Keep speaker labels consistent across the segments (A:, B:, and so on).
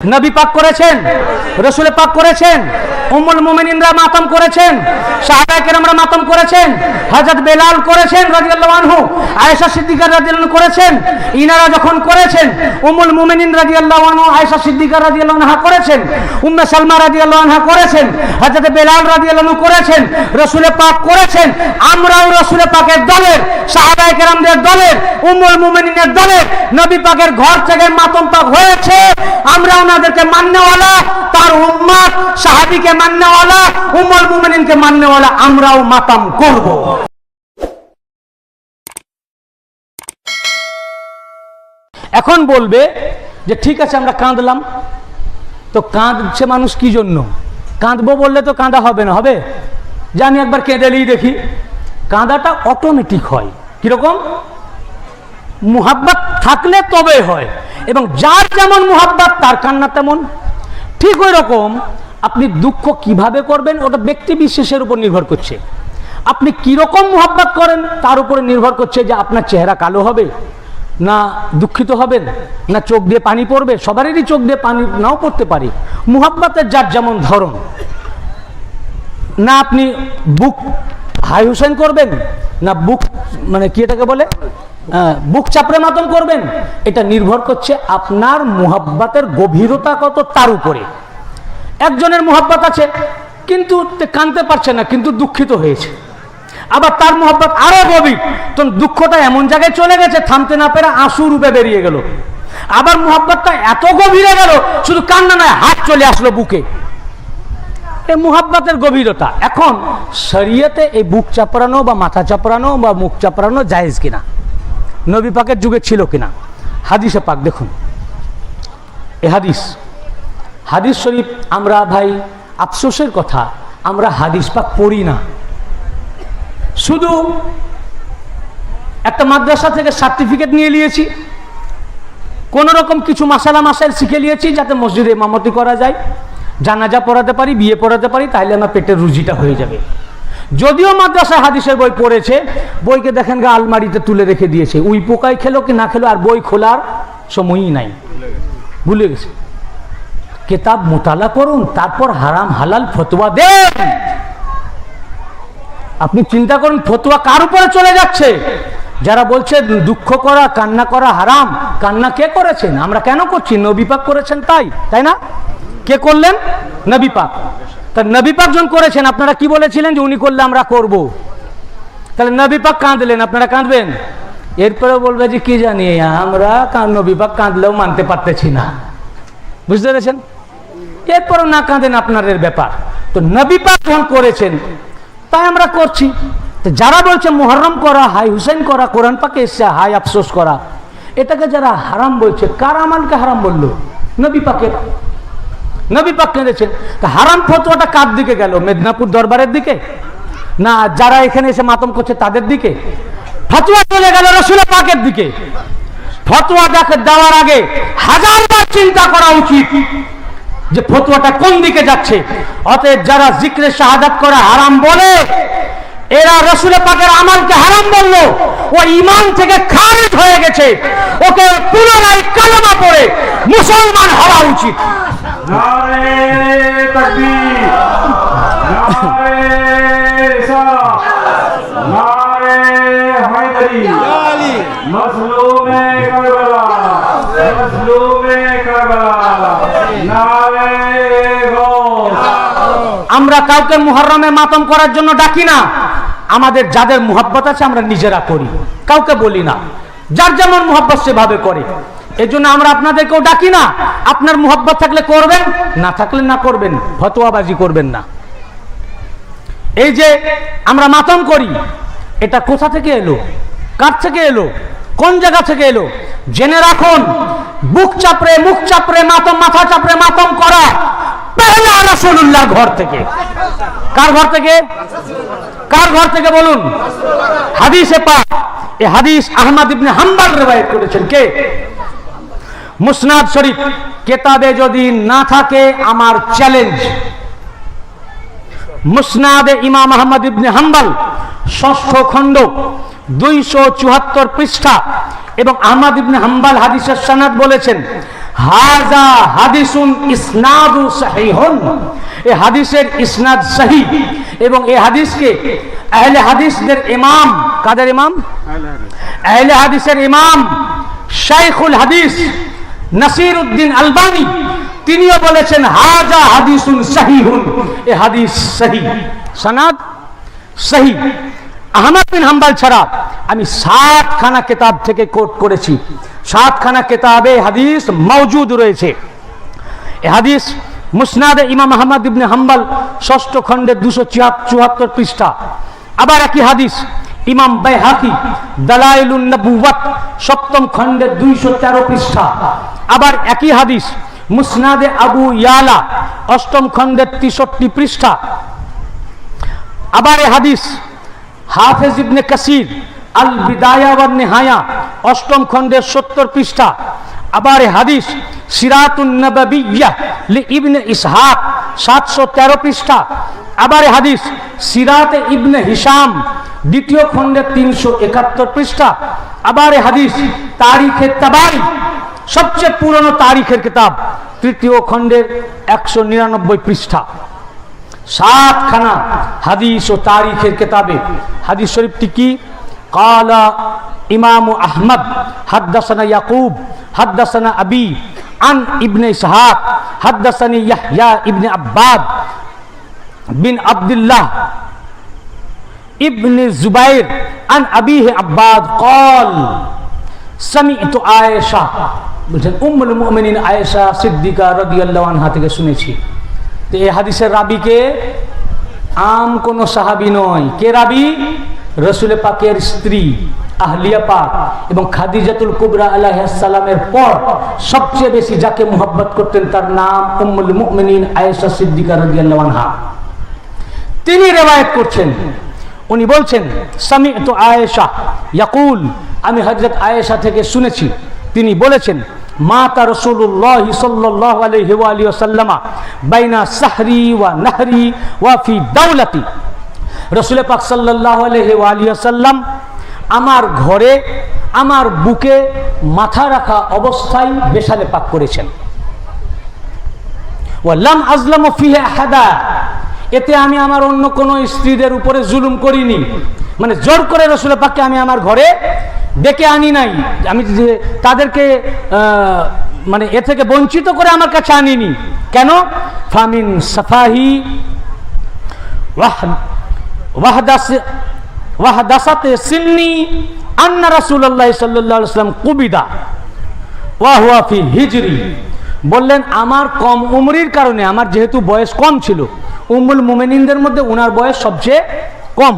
A: নবী পাক করেছেন, রাসূল পাক করেছেন, উম্মুল মুমিনিনরা মাতম করেছেন, সাহাবায়ে কেরামরা মাতম করেছেন, হযরত বেলাল করেছেন রাদিয়াল্লাহু আনহু, আয়েশা সিদ্দিকা রাদিয়াল্লাহু আনহা করেছেন। ইনারা যখন করেছেন, উম্মুল মুমিনিন রাদিয়াল্লাহু আনহু আয়েশা সিদ্দিকা রাদিয়াল্লাহু আনহা করেছেন, উম্মে সালমা রাদিয়াল্লাহু আনহা করেছেন, হযরত বেলাল রাদিয়াল্লাহু আনহু করেছেন, রাসূল পাক করেছেন। আমরাও রাসূল পাকের দলের, সাহাবায়ে কেরামদের দলের, উম্মুল মুমিনিনের দলের। নবী পাকের ঘর থেকে মাতম পাক হয়েছে, আমরা ওনাদেরকে মাননেওয়ালা, তার উম্মত সাহাবীকে মাননেওয়ালা, উম্মুল মুমিনিনকে মাননেওয়ালা, আমরাও মাতম করব। এখন বলবে যে ঠিক আছে আমরা কাঁদলাম, তো কাঁদছে মানুষ কি জন্য? কাঁদবো বললে তো কাঁদা হবে না, হবে জানি একবার কেঁদেলেই দেখি। কাঁদাটা অটোমেটিক হয়, কিরকম? মুহাব্বত থাকলে তবে হয়, এবং যার যেমন মুহাব্বত তার কান্না তেমন। ঠিক ওই রকম আপনি দুঃখ কিভাবে করবেন ওটা ব্যক্তি বিশেষের উপর নির্ভর করছে। আপনি কিরকম মুহাব্বত করেন তার উপরে নির্ভর করছে যে আপনার চেহারা কালো হবে, না দুঃখিত হবেন, না চোখ দিয়ে পানি পড়বে। সবারই চোখ দিয়ে পানি নাও পড়তে পারে। মুহাব্বতের যার যেমন ধরন, না আপনি বুক হাই হুসেন করবেন, না বুক মানে কি এটাকে বলে বুক চাপড়ে মাতম করবেন। এটা নির্ভর করছে আপনার মুহাব্বতের গভীরতা কত তার উপরে। একজনের মুহাব্বত আছে কিন্তু কাঁদতে পারছে না, কিন্তু দুঃখিত হয়েছে। আবার তার মুহাব্বত আরো গভীর, তো দুঃখটা এমন জায়গায় চলে গেছে থামতে না পেরে আঁসু রূপে বেরিয়ে গেল। আবার মুহাব্বতটা এত গভীরে গেল শুধু কান্না নয়, হাত চলে আসলো বুকে। এই মুহাব্বতের গভীরতা। এখন শরীয়তে এই বুক চাপড়ানো বা মাথা চাপড়ানো বা মুখ চাপড়ানো জায়েজ কিনা, নবী পাকের যুগে ছিল কিনা? হাদিসে পাক দেখুন, এই হাদিস শরীফ আমরা ভাই আফসোসের কথা, আমরা হাদিস পাক পড়ি না। শুধু একটা মাদ্রাসা থেকে সার্টিফিকেট নিয়ে নিয়েছি, কোন রকম কিছু মাসাইল শিখে নিয়েছি যাতে মসজিদে ইমামতি করা যায়, জানাজা পড়াতে পারি, বিয়ে পড়াতে পারি, তাইলে আমার পেটের রুজিটা হয়ে যাবে। যদিও মাদ্রাসায় হাদিসের বই পড়েছে, বইকে দেখেন গা আলমারিতে তুলে রেখে দিয়েছে। উই পোকায় খেলো কি না খেলো, আর বই খোলার সময়ই নাই, ভুলে গেছে। কিতাব মোতালা করুন, তারপর হারাম হালাল ফতোয়া দেন। আপনি চিন্তা করুন ফতোয়া কার উপরে চলে যাচ্ছে? যারা বলছে দুঃখ করা, কান্না করা হারাম, কান্না কে করেছেন? আমরা কেন করছি? নবী পাক করেছেন, তাই না? কে করলেন? নবী পাক। তা নবী পাক যখন করেছেন, আপনারা কি বলেছিলেন যে উনি করলে আমরা করব? তাহলে নবী পাক কাঁদলেন, আপনারা কাঁদবেন? এরপরে বলবে যে কি জানি আমরা নবী পাক কাঁদলেও মানতে পারতেছি না, বুঝতে পেরেছেন? এরপরও না কাঁদেন আপনাদের ব্যাপার। তো নবী পাক যখন করেছেন তাই আমরা করছি। তো যারা বলছে মুহররম করা, হাই হুসেন করা, কোরআন পাকে এসে হাই আফসোস করা, এটাকে যারা হারাম বলছে, কার আমালকে হারাম বললো? নবী পাকের। নবী পাক কেঁদেছেন। তা হারাম ফতোয়াটা কার দিকে গেল? মেদিনীপুর দরবারের দিকে, না যারা এখানে এসে মাতম করছে তাদের দিকে? ফতোয়া চলে গেল রাসূল পাকের দিকে। ফতোয়া দেওয়ার আগে হাজারবার চিন্তা করা উচিত যে ফতোয়াটা কোন দিকে যাচ্ছে। অতএব যারা জিক্রে শাহাদাত করে হারাম বলে, এরা রাসূল পাকের আমালকে হারাম বললো, ও ঈমান থেকে খারিজ হয়ে গেছে, ওকে পুনরায় কালেমা পড়ে মুসলমান হওয়া উচিত।
B: নারে তাকবীর, নারে রিসালাত, নারে হায়দারি, মাজলুমে কারবালা, মাজলুমে কারবালা, নারে গৌস।
A: আমরা কাউকে মুহররমে মাতম করার জন্য ডাকি না। আমাদের যাদের মুহাব্বত আছে আমরা নিজেরা করি, কাউকে বলি না। যার যেমন মুহাব্বত সেভাবে করে। এই জন্য আমরা আপনাদেরকেও ডাকি না। আপনার মুহাব্বত থাকলে করবেন, না থাকলে না করবেন, ফতোয়াবাজি করবেন না। এই যে আমরা মাতম করি, এটা কোথা থেকে এলো, কার থেকে এলো, কোন জায়গা থেকে এলো? জেনে রাখুন, বুক চাপড়ে, মুখ চাপড়ে মাতম, মাথা চাপড়ে মাতম করা পহেলা রাসূলুল্লাহর ঘর থেকে। কার ঘর থেকে? কার ঘর থেকে বলুন? হাদিসে পাক। এই হাদিস আহমদ ইবনে হাম্বল রওয়ায়াত করেছেন। কে? মুসনাদ শরীফ কিতাবে যদি না থাকে আমার চ্যালেঞ্জ, মুসনাদে ইমাম আহমদ ইবনে হাম্বল ৬ষ্ঠ খণ্ড ২৭৪ পৃষ্ঠা, এবং আহমদ ইবনে হাম্বল হাদিসের সনদ বলেছেন হাযা হাদিসুন ইসনাদু সহিহুন, এই হাদিসের ইসনাদ সহিহ, এবং এই হাদিসকে আহলে হাদিসদের ইমাম, কাদের ইমাম? আহলে হাদিসের ইমাম শাইখুল হাদিস নাসিরউদ্দিন আলবানী তিনিও বলেছেন হাযা হাদিসুন সহিহুন, এই হাদিস সহিহ, সনদ সহিহ। আহমদ বিন হাম্বল ছাড়া আমি 7 খানা কিতাব থেকে কোট করেছি, 7 খানা কিতাবে হাদিস মওজুদ রয়েছে। এই হাদিস মুসনাদে ইমাম আহমদ ইবনে হাম্বল 6ষ্ঠ খণ্ডের 274 পৃষ্ঠা। আবার একই হাদিস ইমাম বাইহাকি দালাইলুন নবুওয়াত 7ম খণ্ডের 213 পৃষ্ঠা। আবার একই হাদিস মুসনাদে আবু ইয়ালা 8ম খণ্ডের 63 পৃষ্ঠা। আবার এই হাদিস হাফেজ ইবনে কাসির আল বিদায়া ওয়ান নিহায়া 8ম খণ্ডের 70 পৃষ্ঠা। আবার এই হাদিস সিরাতুন নববিয়্যাহ লি ইবনে ইসহাক 713 পৃষ্ঠা। আবার এই হাদিস সিরাতে ইবনে হিশাম 2য় খণ্ডের 371 পৃষ্ঠা। আবার এই হাদিস তারিখে তাবারি, সবচেয়ে পুরনো তারিখের কিতাব, 3য় খণ্ডের 199 পৃষ্ঠা। 7 খানা হাদিস ও তারিখের কিতাবে হাদিস শরীফটি কি? কালা ইমাম আহমদ হাদ্দাসানা ইয়াকুব হাদ্দাসানা আবি আন ইবনে ইসহাক হাদ্দাসানি ইয়াহইয়া ইবনে আব্বাদ বিন আব্দুল্লাহ ইবনে জুবাইর আন আবিহি আব্বাদ قال سمعت আয়েশা, বলছেন উম্মুল মুমিনিন আয়েশা সিদ্দিকা রাদিয়াল্লাহু আনহা থেকে শুনেছি। তো এই হাদিসের রাবীকে আম কোন সাহাবী নয়। কে রাবী? রাসূল পাকের স্ত্রী আহলিয়া পাক এবং খাদিজাতুল কুবরা আলাইহিস সালামের পর সবচেয়ে বেশি যাকে মুহাব্বত করতেন তার নাম উম্মুল মুমিনিন আয়েশা সিদ্দিকা রাদিয়াল্লাহু আনহা। তিনি রিওয়ায়াত করছেন, উনি বলছেন সামি'তু আয়েশা ইয়াকুল, আমি হযরত আয়েশা থেকে শুনেছি, তিনি বলেছেন মাতা রাসূলুল্লাহ সাল্লাল্লাহু আলাইহি ওয়া আলিহি ওয়াসাল্লাম বাইনা সাহরি ওয়া নাহরি ওয়া ফি দাওলাতি, রাসূল পাক সাল্লাল্লাহু আলাইহি ওয়া আলিহি ওয়াসাল্লাম আমার ঘরে আমার বুকে মাথা রাখা অবস্থায় বেশালে পাক করেছেন। ওয়া লাম আযলামু ফিহি আহাদা, এতে আমি আমার অন্য কোনো স্ত্রীদের উপরে জুলুম করিনি, মানে জোর করে রাসূল পাককে আমি আমার ঘরে ডেকে আনি নাই, আমি তাদেরকে মানে এ থেকে বঞ্চিত করে আমার কাছে আনিনি। কেন? ফামিন সাফাহি ওয়াহদাসাতে সিন্নি আন্না রাসূলুল্লাহ সাল্লাল্লাহু আলাইহি ওয়াসাল্লাম কুবিদা ওয়া হুয়া ফি হিজরি, বললেন আমার কম উমরির কারণে, আমার যেহেতু বয়স কম ছিল, উম্মুল মুমিনিনদের মধ্যে ওনার বয়স সবচেয়ে কম,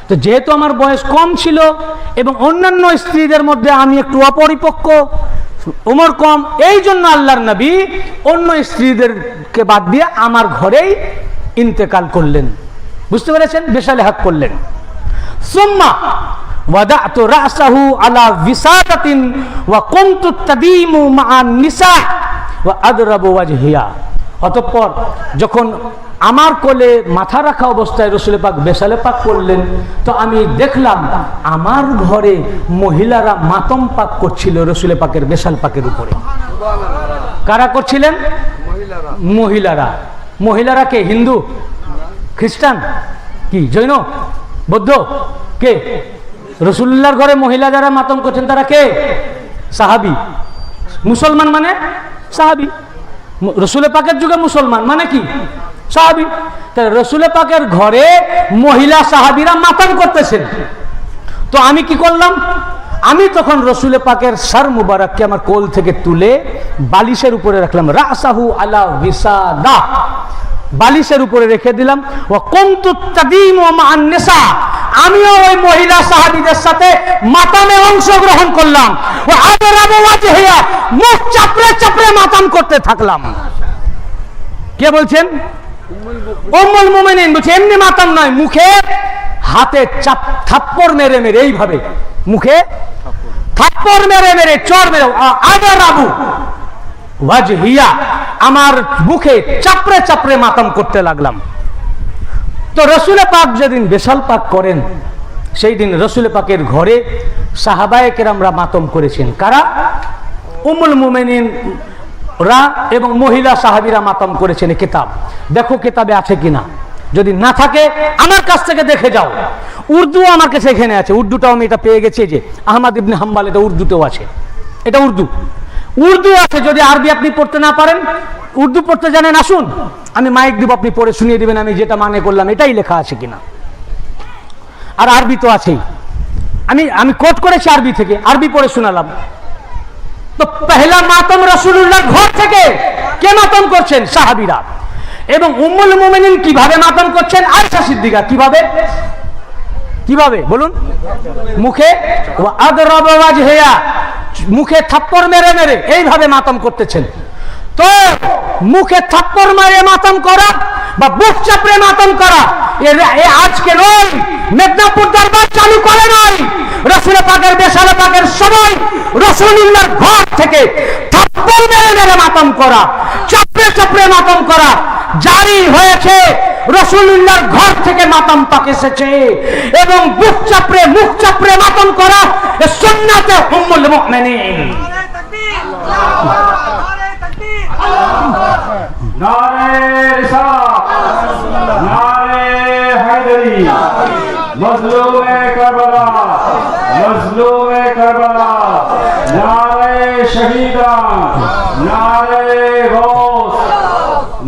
A: তো যেহেতু আমার বয়স কম ছিল এবং অন্যান্য স্ত্রীদের মধ্যে আমি একটু অপরিপক্ক, উমর কম, এই জন্য আল্লাহর নবী অন্য স্ত্রীদেরকে বাদ দিয়ে আমার ঘরেই ইন্তেকাল করলেন। বুঝতে পেরেছেন? বেশালে হাক করলেন। সুম্মা ওয়াদাতু রাসাহু আলা বিসাতাতিন ওয়া কুনতু তাদিমু মা'আন নিসা ওয়া আদরাবু ওয়াজহিয়া, অতঃপর যখন আমার কোলে মাথা রাখা অবস্থায় রাসূল পাক বেশালে পাক করলেন, তো আমি দেখলাম আমার ঘরে মহিলারা মাতম পাক করছিল রাসূল পাকের বেশাল পাকের উপরে। কারা করছিলেন? মহিলারা। মহিলারা কে? হিন্দু, খ্রিস্টান, কি জৈন, বৌদ্ধ? কে? রাসূলুল্লাহর ঘরে মহিলা যারা মাতম করছেন তারা কে? সাহাবী। মুসলমান মানে সাহাবী। রাসূল পাকের যুগে মুসলমান মানে কি? সাহাবী। তাহলে রাসূল পাকের ঘরে মহিলা সাহাবীরা মাতম করতেছেন, তো আমি কি করলাম? আমি তখন রাসূল পাকের সর মুবারককে আমার কোল থেকে তুলে বালিশের উপরে রাখলাম, রাসাহু আলা বিসাদা, বালিশের উপরে রেখে দিলাম। ওয়া কুনতু তাদিমু মা'আন নিসা, আমিও ওই মহিলা সাহাবীদের সাথে মাতামে অংশগ্রহণ করলাম। ওয়া আদরাবু ওয়াজহিয়া, মুখ চাপড়ে চাপড়ে মাতাম করতে থাকলাম। কে বলছেন? উম্মুল মুমিনিন বলছে এমনি মাতাম নয়, মুখে হাতে থাপ্পড় মেরে মেরে, এইভাবে মুখে থাপ্পড় মেরে মেরে, চর মেরে, আদরাবু ওয়াজহিয়া, আমার বুকে চাপড়ে চাপড়ে মাতাম করতে লাগলাম। তো রাসূল পাক যেদিন বেশাল পাক করেন সেই দিন রাসূল পাকের ঘরে সাহাবায়ে কেরামরা মাতম করেছেন। কারা? উম্মুল মুমিনিন রা এবং মহিলা সাহাবীরা মাতাম করেছেন এই কিতাব। দেখো কিতাবে আছে কিনা, যদি না থাকে আমার কাছ থেকে দেখে যাও। উর্দু আমার কাছে এখানে আছে, উর্দুটাও আমি এটা পেয়ে গেছি, যে আহমদ ইবনে হাম্বল, এটা উর্দুতেও আছে, এটা উর্দু আছে। যদি আরবি আপনি পড়তে না পারেন, উর্দু পড়তে জানেন, আসুন আমি মাইক দিব, আপনি পড়ে শুনিয়ে দিবেন আমি যেটা মানে করলাম এটাই লেখা আছে কিনা। আর আরবি তো আছেই, আমি কোট করেছি আরবি থেকে, আরবি পড়ে শোনালাম। তো পহেলা মাতম রাসূলুল্লাহর ঘর থেকে কে মাতম করছেন? সাহাবীরা। এবং উম্মুল মুমিনিন কিভাবে মাতম করছেন? আয়েশা সিদ্দিকা। কিভাবে বলুন? মুখে আদরাবা ওয়াজহিয়া, মুখে থাপ্পড় মেরে মেরে এইভাবে মাতম করতেছেন। তো মুখে থাপ্পড় মেরে মাতম করা বা বুক চাপড়ে মাতম করা এ আজকে নয়, মেদিনীপুর দরবার চালু করে নাই। রাসূল পাকের বেশারা পাকের সময় রাসূলুল্লাহর ঘর থেকে থাপ্পড় মেরে মেরে মাতম করা, চাপড়ে চাপড়ে মাতম করা জারি হয়েছে। রাসূলুল্লাহর ঘর থেকে মাতম পাক এসেছে এবং বুক চাপড়ে মুখ চাপড়ে মাতম করা এ সুন্নাতে উম্মুল মুমিনিন।
B: নারে রিসালাত, নারে হায়দারি, মজলুমে কারবালা, মজলুমে কারবালা, নারে শহীদান, নারে গৌস,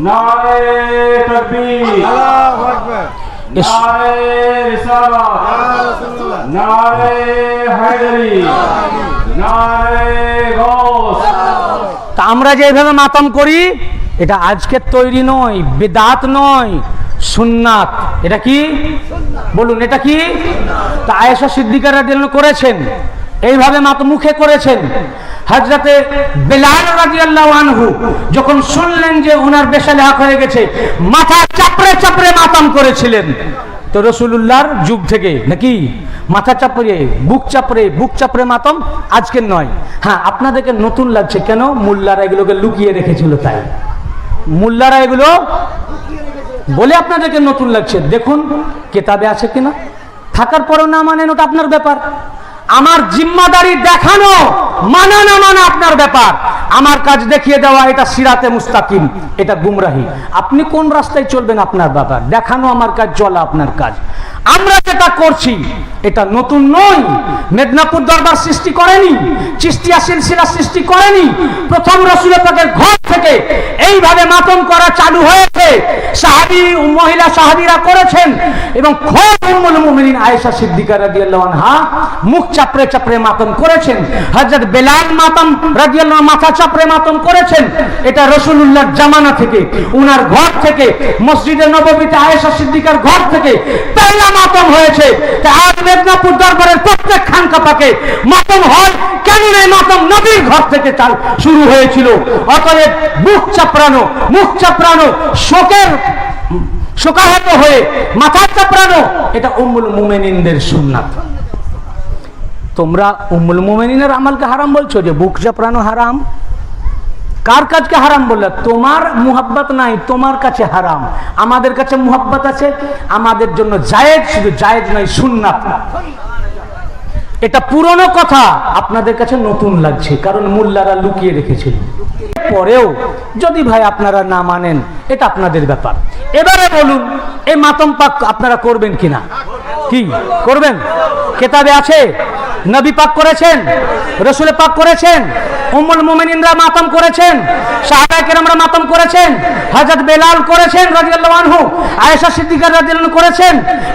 B: নারে তাকবীর, আল্লাহু আকবার, নারে রিসালাত, নারে হায়দারি, নারে গৌস।
A: তা আমরা যে এইভাবে মাতম করি এটা আজকের তৈরি নয়, বিদআত নয়, সুন্নাত। এটা কি বলুন? এটা কি? তা আয়েশা সিদ্দিকা রাদিয়াল্লাহু করেছেন, এইভাবে মাতম মুখে করেছেন। হযরতে বেলাল রাদিয়াল্লাহু আনহু যখন শুনলেন যে ওনার বেশালে হক হয়ে গেছে, মাথা চাপড়ে চাপড়ে মাতম করেছিলেন। তো রাসূলুল্লাহর যুগ থেকে নাকি মাথা চাপড়ে বুক চাপড়ে মাতম আজকের নয়। হ্যাঁ, আপনাদেরকে নতুন লাগছে কেন? মোল্লারা এগুলোকে লুকিয়ে রেখেছিল, তাই মোল্লারা এগুলো বলে আপনাদেরকে নতুন লাগছে। দেখুন কিতাবে আছে কিনা, থাকার পরেও না মানেন ওটা আপনার ব্যাপার। আমার জিম্মাদারি দেখানো, মানা না মানা আপনার ব্যাপার। আমার কাজ দেখিয়ে দেওয়া এটা সিরাতে মুস্তাকিম, এটা গুমরাহি। আপনি কোন রাস্তায় চলবেন আপনার ব্যাপার, দেখানো আমার কাজ, চলা আপনার কাজ। আমরা যেটা করছি এটা নতুন নয়, মেদিনীপুর দরবার সৃষ্টি করেনি, চিশতিয়া সিলসিলা সৃষ্টি করেনি। প্রথম রাসূল পাকের ঘর থেকে এইভাবে মাতম করা চালু হয়েছে, সাহাবী মহিলা সাহাবীরা করেছেন এবং খোদ উম্মুল মুমিনিন আয়েশা সিদ্দিকা রাদিয়াল্লাহু আনহা মুখ চাপড়ে চাপড়ে মাতম করেছেন। হযরত বেলাল মাতম রাদিয়াল্লাহু মাথা চাপড়ে মাতম করেছেন। এটা রাসূলুল্লাহর জামানা থেকে, উনার ঘর থেকে, মসজিদে নববীতে আয়েশা সিদ্দিকার ঘর থেকে পয়লা মাতম হয়েছে। তা আজ মেদিনীপুর দরবারের প্রত্যেক খানকা পাকে মাতম হয় কেন? এই মাতম নবীর ঘর থেকে শুরু হয়েছিল। অতএব মুখ চাপড়ানো শোকাহত হয়ে মাথা চাপড়ানো এটা উম্মুল মুমিনিনদের সুন্নাত। তোমরা উম্মুল মুমিনিনের আমলকে হারাম বলছো, যে বুক চাপড়ানো হারাম। কার কাজকে হারাম বললে? তোমার মুহাব্বত নাই, তোমার কাছে হারাম। আমাদের কাছে মুহাব্বত আছে, আমাদের জন্য জায়েজ, শুধু জায়েজ নয় সুন্নাত। এটা পুরনো কথা, আপনাদের কাছে নতুন লাগছে কারণ মোল্লারা লুকিয়ে রেখেছিল। পরেও যদি ভাই আপনারা না মানেন এটা আপনাদের ব্যাপার। এবারে বলুন এই মাতম পাক আপনারা করবেন কিনা? কি করবেন? কিতাবে আছে, নবী পাক করেছেন, রাসূল পাক করেছেন, উম্মুল মুমিনিনরা মাতম করেছেন, সাহাবায়ে কেরামরা মাতম করেছেন, হযরত বেলাল করেছেন রাদিয়াল্লাহু আনহু, আয়েশা সিদ্দিকা রাদিয়াল্লাহু আনহা করেছেন।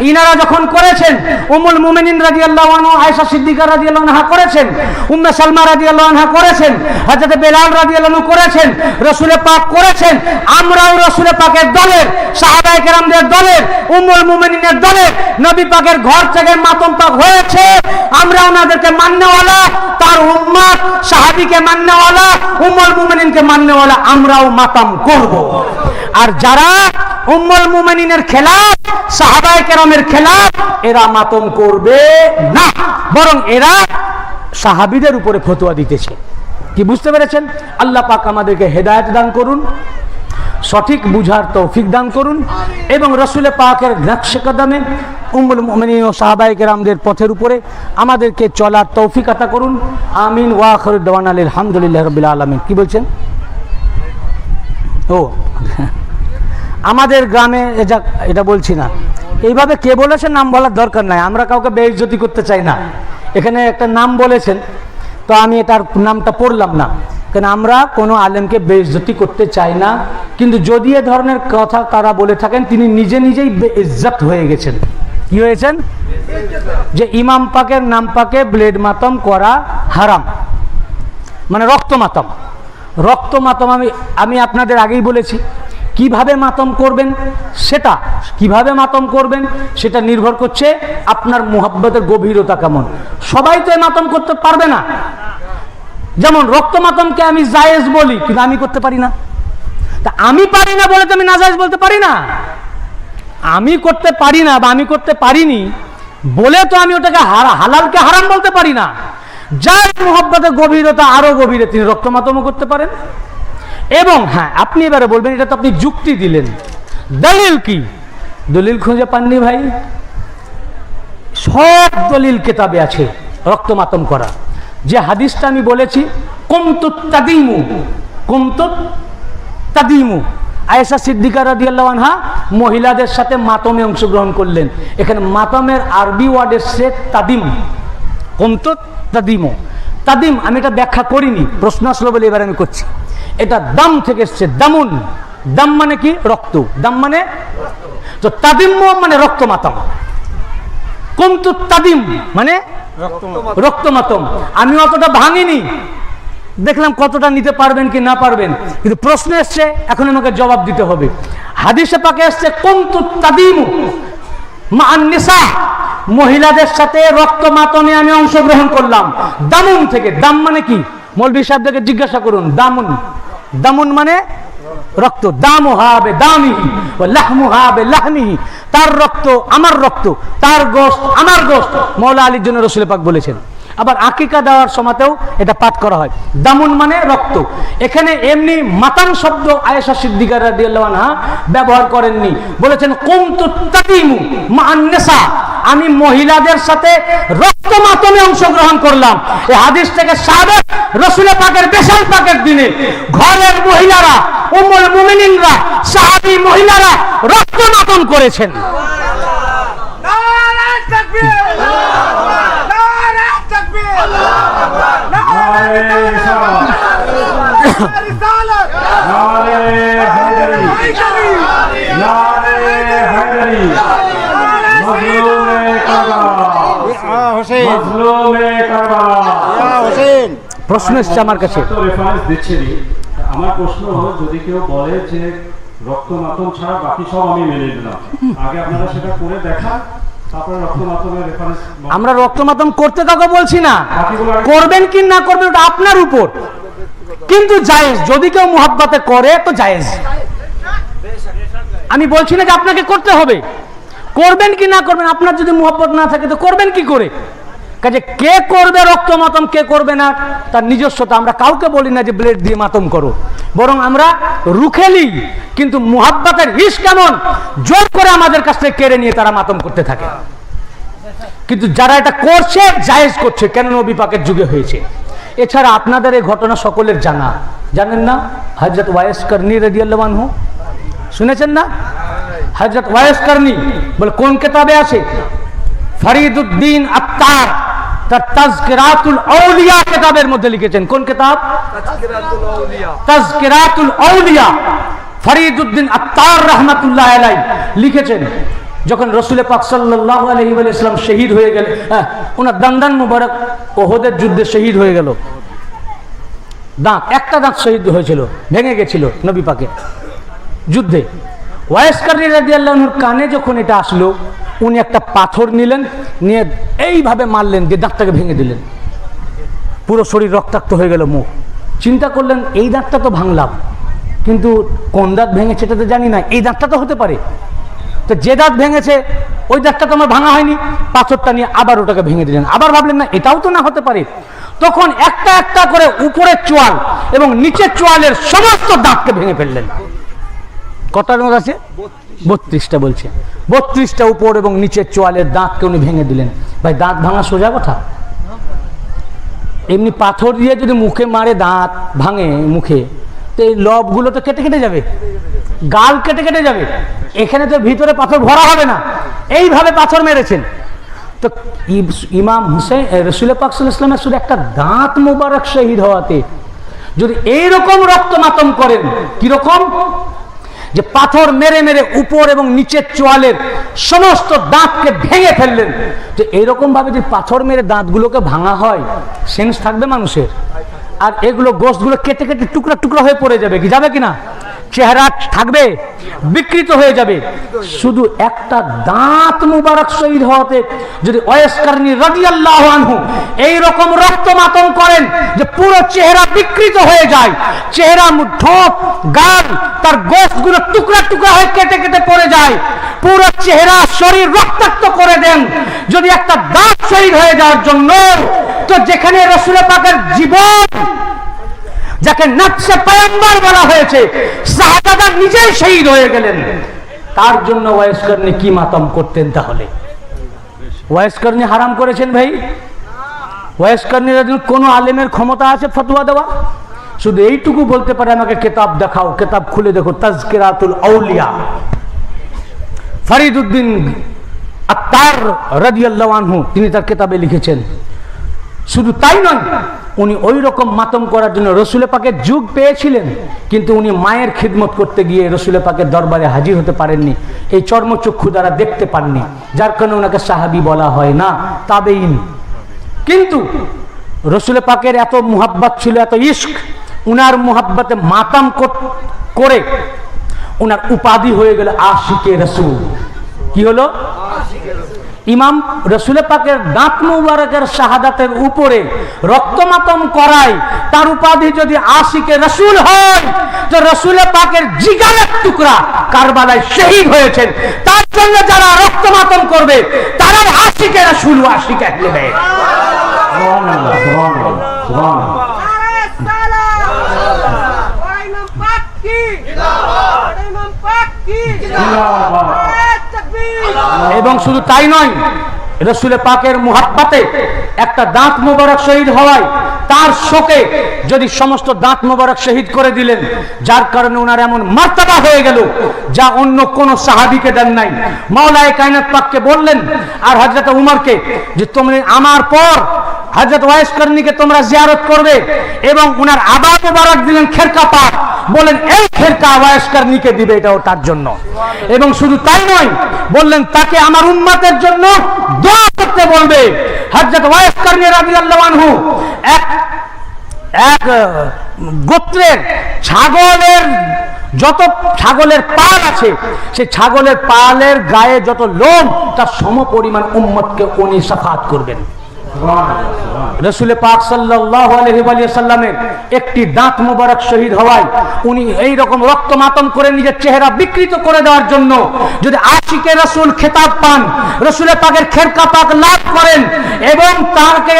A: ইনারা যখন করেছেন, উম্মুল মুমিনিন রাদিয়াল্লাহু আনহু আয়েশা সিদ্দিকা রাদিয়াল্লাহু আনহা করেছেন, উম্মে সালমা রাদিয়াল্লাহু আনহা করেছেন, হযরত বেলাল রাদিয়াল্লাহু আনহু করেছেন, রাসূল পাক করেছেন। আমরাও রাসূল পাকের দলের, সাহাবায়ে কেরামদের দলের, উম্মুল মুমিনিনের দলের। নবী পাকের ঘর থেকে মাতম পাক হয়েছে, আমরা ওনাদেরকে মাননেওয়ালা, তার উম্মত সাহাবীকে মাননেওয়ালা, উম্মুল মুমিনিনকে মাননেওয়ালা, আমরাও মাতম করব। আর যারা উম্মুল মুমিনিনের খেলাফ, সাহাবায়ে কেরামের খেলাফ, এরা মাতম করবে না, বরং এরা সাহাবীদের উপরে ফতোয়া দিতেছে। কি বুঝতে পেরেছেন? আল্লাহ পাক আমাদেরকে হেদায়েত দান করুন, সঠিক বুঝার তৌফিক দান করুন এবং রাসূল পাকের নকশে কদমে উম্মুল মুমিনিন ও সাহাবায়ে কেরামদের পথের উপরে আমাদেরকে চলার তৌফিক আতা করুন। আমিন ওয়া আখিরু দাওয়ানা আলহামদুলিল্লাহি রাব্বিল আলামিন। কি বলছেন? ও আমাদের গ্রামে এটা বলছি না, এইভাবে কে বলেছে নাম বলার দরকার নাই, আমরা কাউকে বেইজ্জতি করতে চাই না। এখানে একটা নাম বলেছেন, তো আমি এটার নামটা পড়লাম না, কারণ আমরা কোনো আলেমকে বেইজ্জতি করতে চাই না। কিন্তু যদি এ ধরনের কথা তারা বলে থাকেন, তিনি নিজে নিজেই বেইজ্জত হয়ে গেছেন। কি হয়েছেন? যে ইমাম পাকের নাম পাকে ব্লেড মাতম করা হারাম, মানে রক্ত মাতম। রক্ত মাতম আমি আপনাদের আগেই বলেছি, কিভাবে মাতম করবেন সেটা নির্ভর করছে আপনার মুহাব্বতের গভীরতা কেমন। সবাই তো মাতম করতে পারবে না। যেমন রক্ত মাতমকে আমি জায়েজ বলি, কিন্তু আমি করতে পারি না। তা আমি পারি না বলে তো আমি নাজায়েজ বলতে পারি না। আমি করতে পারি না বা আমি করতে পারিনি বলে তো আমি ওটাকে হালালকে হারাম বলতে পারি না। যার মুহাব্বতের গভীরতা আরো গভীরে, তিনি রক্ত মাতমও করতে পারেন। এবং হ্যাঁ, আপনি এবারে বলবেন এটা তো আপনি যুক্তি দিলেন, দলিল কি? দলিল খুঁজে পাননি ভাই? সব দলিল কিতাবে আছে রক্ত মাতম করা। যে হাদিসটা আমি বলেছি, কুমতুত তাদিমু, আয়েশা সিদ্দিকা রাদিয়াল্লাহু আনহা মহিলাদের সাথে মাতমে অংশগ্রহণ করলেন। এখানে মাতমের আরবি ওয়ার্ড এসছে তাদিম, কুমতুত তাদিমু। তাদিম আমি এটা ব্যাখ্যা করিনি, প্রশ্ন আসলো বলে এবার আমি করছি। এটা দাম থেকে এসছে, দামুন। দাম মানে কি? রক্ত। দাম মানে তো তাদিম মানে রক্ত মাতম। কুমতুত তাদিম মানে রক্ত মাতম। আমি অতটা ভাঙিনি, দেখলাম কতটা নিতে পারবেন কি না পারবেন, কিন্তু প্রশ্ন এসছে, এখন আমাকে জবাব দিতে হবে। হাদিসে পাকে এসছে কুমতুত তাদিমু মান নিসা, মহিলাদের সাথে রক্ত মাতমে আমি অংশগ্রহণ করলাম। দামুন থেকে। দাম মানে কি? মৌলভী সাহেবদেরকে জিজ্ঞাসা করুন। দামুন মানে রক্ত। দামুহা বিদামিহি ওয়া লাহমুহা বিলাহমিহি, তার রক্ত আমার রক্ত, তার গোশত আমার গোশত, মওলা আলীর জন্য রাসূল পাক বলেছেন। আবার আকিকা দেওয়ার সময়তেও এটা পাঠ করা হয়। দামুন মানে রক্ত। এখানে এমনি মাতান শব্দ আয়েশা সিদ্দিকা রাদিয়াল্লাহু আনহা ব্যবহার করেননি, বলেছেন কুমতুত তাদিমু মান নিসা, আমি মহিলাদের সাথে রক্ত মাতমে অংশগ্রহণ করলাম। এই হাদিস থেকে সাবেক রাসূল পাকের বেশাল পাকের দিনে ঘরের মহিলারা, উম্মুল মুমিনিনরা, সাহাবী মহিলারা রক্ত মাতম করেছেন। প্রশ্ন এসছে আমার কাছে,
B: আমার প্রশ্ন হলো, যদি কেউ বলে যে রক্ত মাতম ছাড়া বাকি সব আমি মেনে নিলাম, আগে আপনারা সেটা করে দেখান, তারপরে রক্ত মাতমের রেফারেন্স।
A: আমরা রক্ত মাতম করতে কাউকে বলছি না, করবেন কি না করবেন ওটা আপনার উপর, কিন্তু জায়েজ। যদি কেউ মুহাব্বতে করে তো জায়েজ। আমি বলছি না যে আপনাকে করতে হবে, করবেন কি না করবেন, আপনার যদি মুহাব্বত না থাকে তো করবেন কি করে। কাজে কে করবে রক্ত মাতম, কে করবে না, তার নিজস্বতা। আমরা কাউকে বলি না যে ব্লেড দিয়ে মাতম করো, বরং আমরা রুখেলি। কিন্তু মুহাব্বতের হিস কেমন, জোর করে আমাদের কাছ থেকে কেড়ে নিয়ে তারা মাতম করতে থাকে। কিন্তু যারা এটা করছে জায়েজ করছে, কেন নবী পাকের যুগে হয়েছে। এছাড়া আপনাদের এই ঘটনা সকলের জানা, জানেন না? হযরত ওয়াইস করনী রাদিয়াল্লাহু আনহু শুনেছেন না? হযরত ওয়াইস করনী বলে কোন কিতাবে আছে? ফরিদউদ্দিন আত্তার তার তাজকিরাতুল আউলিয়া কিতাবের মধ্যে লিখেছেন। কোন কিতাব? তাজকিরাতুল আউলিয়া। ফরিদউদ্দিন আত্তার রাহমাতুল্লাহ আলাইহি লিখেছেন, যখন রাসূল পাক সাল্লাল্লাহু আলাইহি ওয়াসাল্লাম শহীদ হয়ে গেলেন, ওনার দান্দান মুবারক ওহুদের যুদ্ধে শহীদ হয়ে গেল। দাঁত, একটা দাঁত শহীদ হয়েছিল, ভেঙে গেছিল নবী পাকের যুদ্ধে। ওয়াইস করনী রাদিয়াল্লাহু আনহুর কানে যখন এটা আসলো, উনি একটা পাথর নিলেন, নিয়ে এইভাবে মারলেন, যে দাঁতটাকে ভেঙে দিলেন। পুরো শরীর রক্তাক্ত হয়ে গেল, মুখ। চিন্তা করলেন এই দাঁতটা তো ভাঙলাম, কিন্তু কোন দাঁত ভেঙেছে এটা তো জানি না, এই দাঁতটা তো হতে পারে। তো যে দাঁত ভেঙেছে ওই দাঁতটা তো আমার ভাঙা হয়নি, পাথরটা নিয়ে আবার ওটাকে ভেঙে দিলেন। আবার ভাবলেন না এটাও তো না হতে পারে। তখন একটা একটা করে উপরের চোয়াল এবং নিচের চোয়ালের সমস্ত দাঁতকে ভেঙে ফেললেন। কটার মধ্যে আছে? 32টা বলছে। 32টা উপর এবং নিচের চোয়ালের দাঁতকে উনি ভেঙে দিলেন। ভাই, দাঁত ভাঙা সোজা কথা? এমনি পাথর দিয়ে যদি মুখে মারে দাঁত ভাঙে মুখে, তো এই লবগুলো তো কেটে কেটে যাবে, গাল কেটে কেটে যাবে, এখানে তো ভিতরে পাথর ভরা হবে না, এইভাবে পাথর মেরেছেন। তো ইমাম হুসেন রসুল পাক সাল্লাল্লাহু আলাইহি ওয়াসাল্লামের শুধু একটা দাঁত মোবারক শহীদ হওয়াতে যদি এইরকম রক্ত মাতম করেন, কিরকম যে পাথর মেরে মেরে উপর এবং নিচের চোয়ালের সমস্ত দাঁতকে ভেঙে ফেললেন, যে এইরকম ভাবে যে পাথর মেরে দাঁতগুলোকে ভাঙা হয়, সেন্স থাকবে মানুষের? আর এগুলো গোশতগুলো কেটে কেটে টুকরা টুকরা হয়ে পড়ে যাবে, কি যাবে কিনা? চেহারা থাকবে, বিকৃত হয়ে যাবে। শুধু একটা দাঁত মুবারক শহীদ হওয়াতে যদি ওয়াইস কারনী রাদিয়াল্লাহু আনহু এই রকম রক্ত মাতম করেন যে পুরো চেহারা বিকৃত হয়ে যায়, চেহারা, ঠোঁট, গাল, তার গোশতগুলো টুকরা টুকরা হয়ে কেটে কেটে পড়ে যায়, পুরো চেহারা শরীর রক্তাক্ত করে দেন, যদি একটা দাঁত শহীদ হয়ে যাওয়ার জন্য, তো যেখানে রাসূল পাকের জীবন, যাকে নফসে পয়গম্বর বলা হয়েছে, সাহাবারা নিজেই শহীদ হয়ে গেলেন, তার জন্য ওয়াইস কারনী কি মাতম করতেন? তাহলে ওয়াইস কারনী হারাম করেছেন ভাই? ওয়াইস কারনীর কোন আলেমের ক্ষমতা আছে ফতোয়া দেওয়া? শুধু এইটুকু বলতে পারে, আমাকে কিতাব দেখাও, কিতাব খুলে দেখো, তাজকিরাতুল আউলিয়া, ফরিদউদ্দিন আত্তার রাদিয়াল্লাহু আনহু তিনি তার কিতাবে লিখেছেন। শুধু তাই নয়, উনি ওই রকম মাতম করার জন্য রসুল পাকের যুগ পেয়েছিলেন, কিন্তু উনি মায়ের খিদমত করতে গিয়ে রসুল পাকের দরবারে হাজির হতে পারেননি, এই চর্মচক্ষু দ্বারা দেখতে পাননি, যার কারণে ওনাকে সাহাবী বলা হয় না, তাবেঈন। কিন্তু রসুল পাকের এত মুহাব্বত ছিল, এত ইশক, উনার মুহাব্বতে মাতাম করে উনার উপাধি হয়ে গেল আশিকে রসুল। কি হলো? ইমাম রসুল পাকের দাঁত মুবারকের শাহাদাতের উপরে রক্তমাতম করায় তার উপাধি যদি আশিকে রসুল হয়, তো রসুল পাকের জিগারের টুকরা কারবালায় শহীদ হয়েছেন, তার জন্য যারা রক্তমাতম করবে তারাও আশিকে রসুল, আশিকে আহলে বাইত।
B: সুবহানাল্লাহ, সুবহানাল্লাহ, সুবহানাল্লাহ।
A: এবং শুধু তাই নয়, রসুল পাকের মুহাব্বতে একটা দাঁত মোবারক শহীদ হওয়ায় তার শোকে যদি সমস্ত দাঁত মোবারক শহীদ করে দিলেন, যার কারণে ওনার এমন মার্তবা হয়ে গেল যা অন্য কোন সাহাবীকে দেন নাই। মাওলায়ে কায়নাত পাককে বললেন আর হযরত উমরকে যে তোমরা আমার পর হযরত ওয়াইস কারনীকে তোমরা জিয়ারত করবে, এবং ওনার আবা মোবারক দিলেন খেরকা পাক, বলেন এই খেরকা ওয়াইস কারনীকে দিবে, এটাও তার জন্য। এবং শুধু তাই নয়, বললেন তাকে আমার উম্মতের জন্য দোয়া করতে বলবে। হযরত ওয়াইস কারনী রাদিয়াল্লাহু আনহু এক গোত্রের ছাগলের যত ছাগলের পাল আছে, সেই ছাগলের পালের গায়ে যত লোম, তার সম পরিমাণ উম্মতকে উনি শাফাত করবেন। রসুল পাক সাল্লাল্লাহু আলাইহি ওয়াসাল্লামের একটি দাঁত মুবারক শহীদ হওয়ায় উনি এই রকম রক্ত মাতম করে নিজের চেহারা বিকৃত করে দেওয়ার জন্য যদি আশিকে রসুল খেতাব পান, রসুল পাকের খেরকা পাক লাভ করেন, এবং তাকে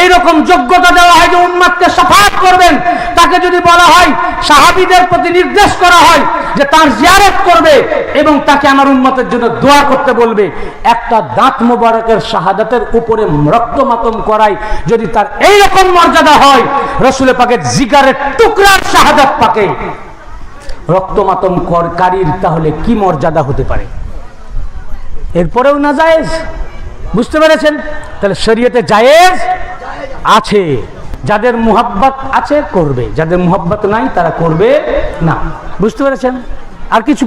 A: এইরকম যোগ্যতা দেওয়া হয় যে উম্মতকে শাফাত করবেন, তাকে যদি বলা হয়, সাহাবীদের প্রতি নির্দেশ করা হয় যে তার জিয়ারত করবে এবং তাকে আমার উম্মতের জন্য দোয়া করতে বলবে, একটা দাঁত মোবারকের শাহাদাতের উপরে রক্তমাতম করায় যদি তার এইরকম মর্যাদা হয়, রসুল পাকের জিগারের টুকরার শাহাদাত পাকে রক্তমাতম করকারীর তাহলে কি মর্যাদা হতে পারে? এরপরেও না জায়েজ? বুঝতে পেরেছেন? তাহলে শরীয়তে জায়েজ আছে, যাদের মুহাব্বত আছে করবে, যাদের মুহাব্বত নাই তারা করবে না। বুঝতে পেরেছেন? আর কিছু